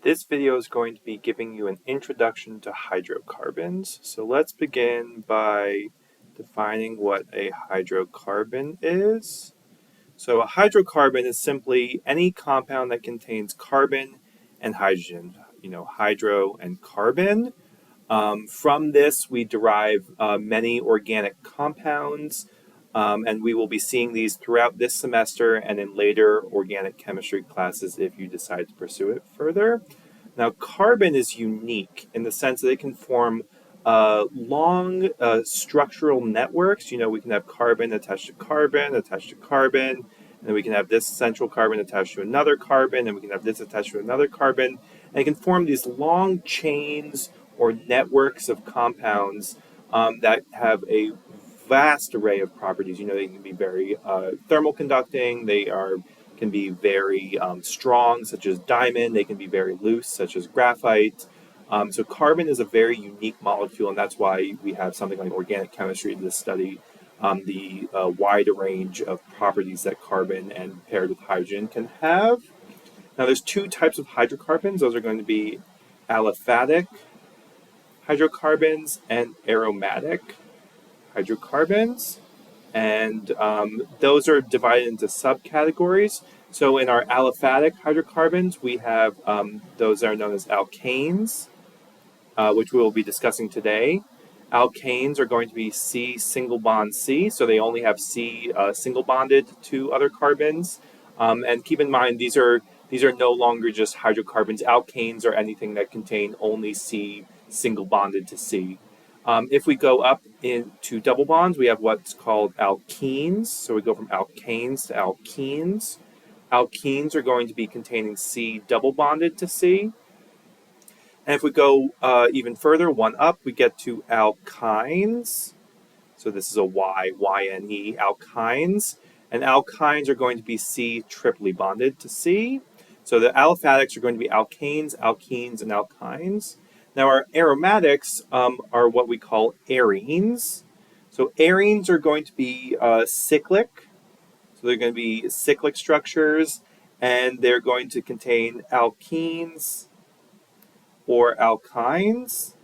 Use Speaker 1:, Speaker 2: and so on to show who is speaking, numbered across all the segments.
Speaker 1: This video is going to be giving you an introduction to hydrocarbons. So let's begin by defining what a hydrocarbon is. So a hydrocarbon is simply any compound that contains carbon and hydrogen, hydro and carbon. From this, we derive many organic compounds, and we will be seeing these throughout this semester and in later organic chemistry classes if you decide to pursue it further. Now, carbon is unique in the sense that it can form long structural networks. We can have carbon attached to carbon, attached to carbon, and then we can have this central carbon attached to another carbon, and we can have this attached to another carbon. And it can form these long chains or networks of compounds that have a vast array of properties. They can be very thermal conducting. Can be very strong, such as diamond. They can be very loose, such as graphite. So carbon is a very unique molecule, and that's why we have something like organic chemistry to study the wider range of properties that carbon and paired with hydrogen can have. Now, there's two types of hydrocarbons. Those are going to be aliphatic hydrocarbons and aromatic hydrocarbons. And those are divided into subcategories. So in our aliphatic hydrocarbons, we have those that are known as alkanes, which we will be discussing today. Alkanes are going to be C single bond C, so they only have C single bonded to other carbons. And keep in mind, these are no longer just hydrocarbons. Alkanes are anything that contain only C single bonded to C. If we go up into double bonds, we have what's called alkenes. So we go from alkanes to alkenes. Alkenes are going to be containing C double bonded to C. And if we go even further, one up, we get to alkynes. So this is a Y-N-E, alkynes. And alkynes are going to be C triply bonded to C. So the aliphatics are going to be alkanes, alkenes, and alkynes. Now, our aromatics are what we call arenes. So arenes are going to be cyclic. So they're going to be cyclic structures, and they're going to contain alkenes or alkynes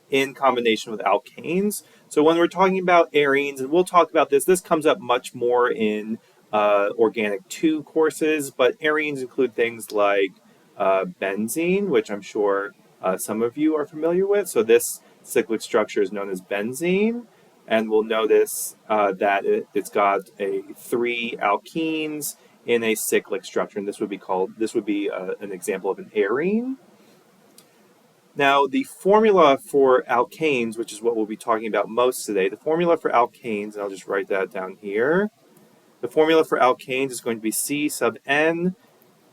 Speaker 1: in combination with alkanes. So when we're talking about arenes, and we'll talk about this comes up much more in Organic 2 courses, but arenes include things like benzene, which I'm sure some of you are familiar with. So this cyclic structure is known as benzene, and we'll notice that it's got 3 alkenes in a cyclic structure, and this would be an example of an arene. Now, the formula for alkanes, which is what we'll be talking about most today, the formula for alkanes, and I'll just write that down here. The formula for alkanes is going to be C sub n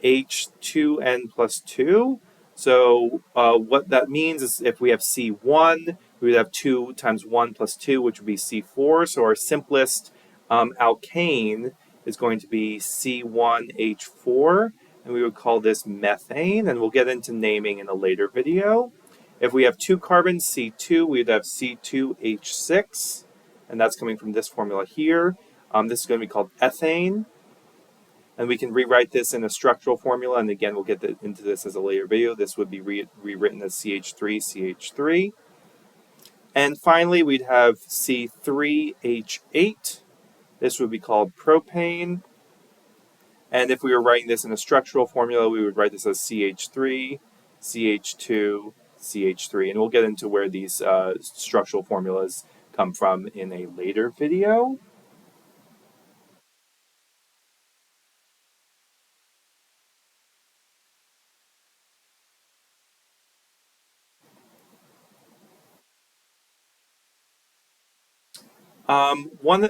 Speaker 1: H2n plus 2. So what that means is if we have C1, we would have 2 times 1 plus 2, which would be C4. So our simplest alkane is going to be C1H4, and we would call this methane, and we'll get into naming in a later video. If we have 2 carbons, C2, we would have C2H6, and that's coming from this formula here. This is going to be called ethane. And we can rewrite this in a structural formula, and again, we'll get into this as a later video. This would be rewritten as CH3, And finally, we'd have C3H8. This would be called propane. And if we were writing this in a structural formula, we would write this as CH3, CH2, CH3. And we'll get into where these structural formulas come from in a later video.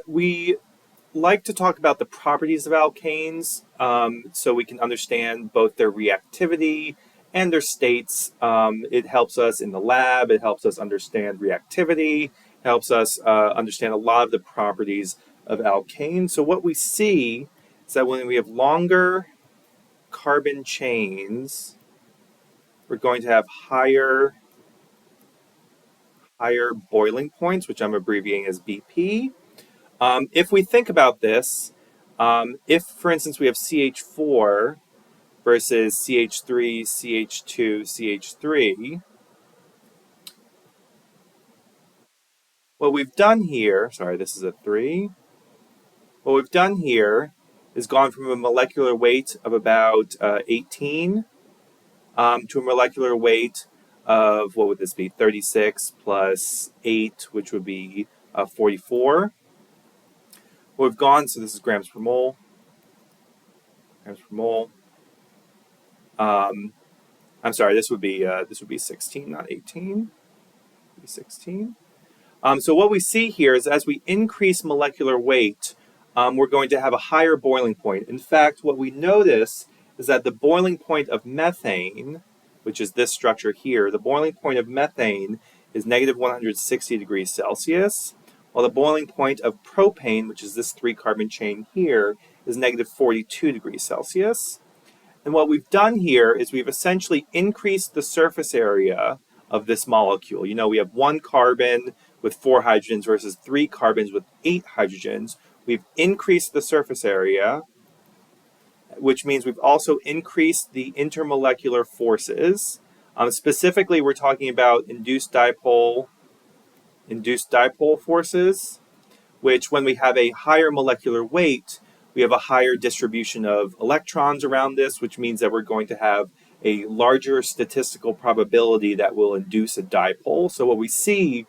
Speaker 1: We like to talk about the properties of alkanes so we can understand both their reactivity and their states. It helps us in the lab. It helps us understand reactivity. Helps us understand a lot of the properties of alkanes. So what we see is that when we have longer carbon chains, we're going to have higher boiling points, which I'm abbreviating as BP. If we think about this, if, for instance, we have CH4 versus CH3, CH2, CH3, what we've done here, sorry, this is a 3. What we've done here is gone from a molecular weight of about 18 to a molecular weight of, what would this be, 36 plus 8, which would be 44. What we've gone, so this is grams per mole. Grams per mole. I'm sorry, this would be 16, not 18. 16. So what we see here is as we increase molecular weight, we're going to have a higher boiling point. In fact, what we notice is that the boiling point of methane, which is this structure here, the boiling point of methane is negative 160 degrees Celsius, while the boiling point of propane, which is this 3-carbon chain here, is negative 42 degrees Celsius. And what we've done here is we've essentially increased the surface area of this molecule. You know, we have 1 carbon with 4 hydrogens versus 3 carbons with 8 hydrogens. We've increased the surface area, which means we've also increased the intermolecular forces. Specifically, we're talking about induced dipole forces, which when we have a higher molecular weight, we have a higher distribution of electrons around this, which means that we're going to have a larger statistical probability that will induce a dipole. So what we see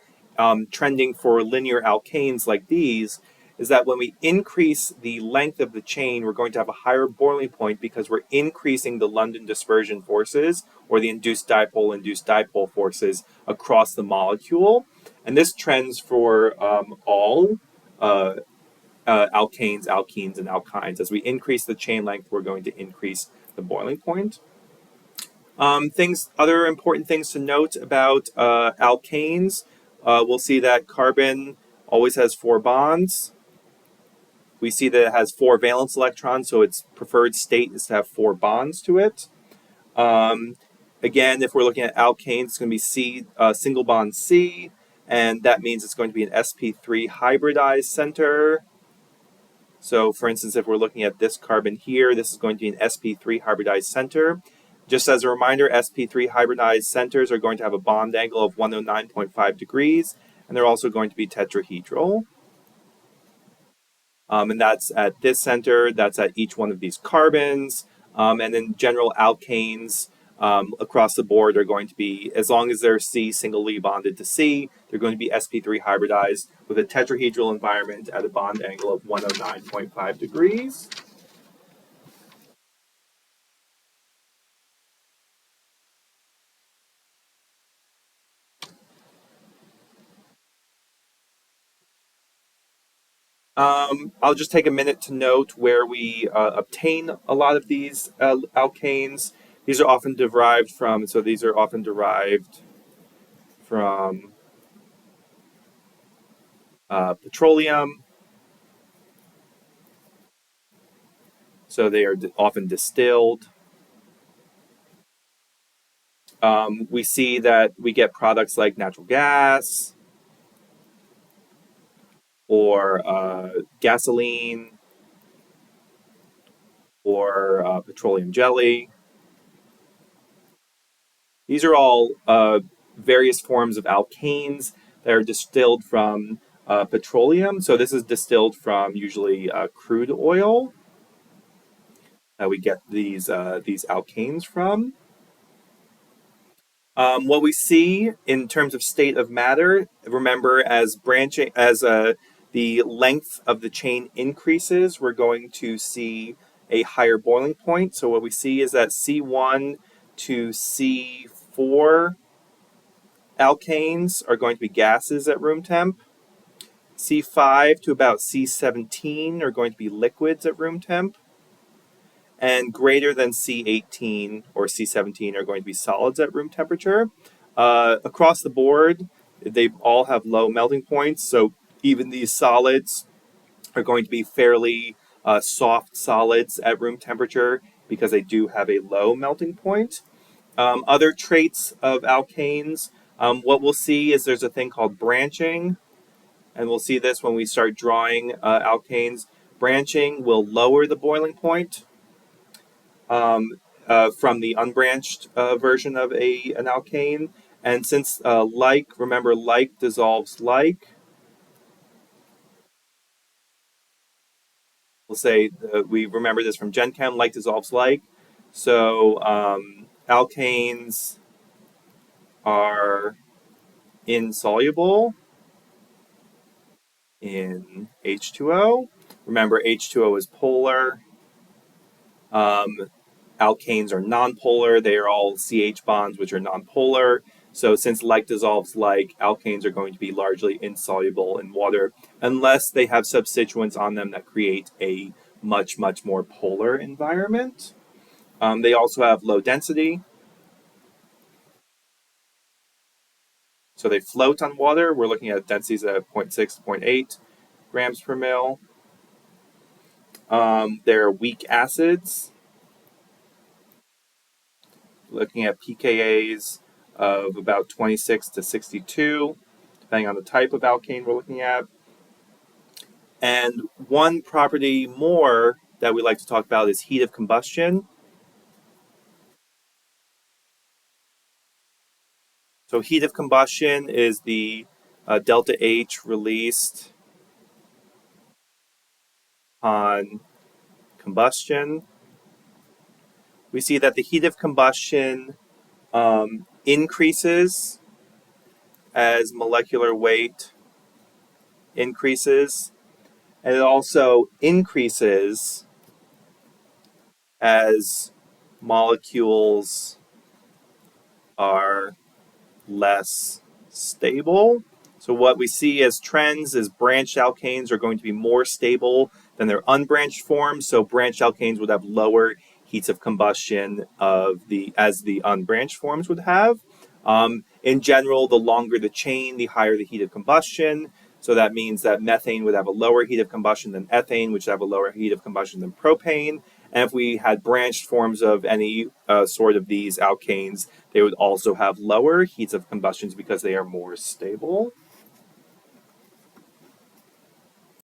Speaker 1: trending for linear alkanes like these is that when we increase the length of the chain, we're going to have a higher boiling point because we're increasing the London dispersion forces or the induced dipole forces across the molecule. And this trends for all alkanes, alkenes, and alkynes. As we increase the chain length, we're going to increase the boiling point. Other important things to note about alkanes, we'll see that carbon always has 4 bonds. We see that it has 4 valence electrons, so its preferred state is to have 4 bonds to it. Again, if we're looking at alkanes, it's going to be C, single bond C, and that means it's going to be an sp3 hybridized center. So, for instance, if we're looking at this carbon here, this is going to be an sp3 hybridized center. Just as a reminder, sp3 hybridized centers are going to have a bond angle of 109.5 degrees, and they're also going to be tetrahedral. And that's at this center, that's at each one of these carbons. And then general alkanes across the board are going to be, as long as they're C singly bonded to C, they're going to be sp3 hybridized with a tetrahedral environment at a bond angle of 109.5 degrees. I'll just take a minute to note where we obtain a lot of these alkanes. These are often derived from petroleum. So they are often distilled. We see that we get products like natural gas or gasoline or petroleum jelly. These are all various forms of alkanes that are distilled from petroleum. So this is distilled from usually crude oil that we get these alkanes from. What we see in terms of state of matter, remember, as the length of the chain increases, we're going to see a higher boiling point. So what we see is that C1 to C4 alkanes are going to be gases at room temp. C5 to about C17 are going to be liquids at room temp. And greater than C18 or C17 are going to be solids at room temperature. Across the board, they all have low melting points, so even these solids are going to be fairly soft solids at room temperature because they do have a low melting point. Other traits of alkanes, what we'll see is there's a thing called branching, and we'll see this when we start drawing alkanes. Branching will lower the boiling point. from the unbranched version of an alkane. And since remember, like dissolves like, we'll say we remember this from Gen Chem, like dissolves like. So alkanes are insoluble in H2O. Remember, H2O is polar. Um, Alkanes are nonpolar. They are all CH bonds, which are nonpolar. So since like dissolves like, alkanes are going to be largely insoluble in water unless they have substituents on them that create a much, much more polar environment. They also have low density. So they float on water. We're looking at densities at 0.6 to zero point 0.8 grams per mil. They're weak acids. Looking at pKa's of about 26 to 62, depending on the type of alkane we're looking at. And one property more that we like to talk about is heat of combustion. So heat of combustion is the delta H released on combustion. We see that the heat of combustion increases as molecular weight increases, and it also increases as molecules are less stable. So what we see as trends is branched alkanes are going to be more stable than their unbranched forms. So branched alkanes would have lower heats of combustion as the unbranched forms would have. In general, the longer the chain, the higher the heat of combustion. So that means that methane would have a lower heat of combustion than ethane, which would have a lower heat of combustion than propane. And if we had branched forms of any sort of these alkanes, they would also have lower heats of combustions because they are more stable.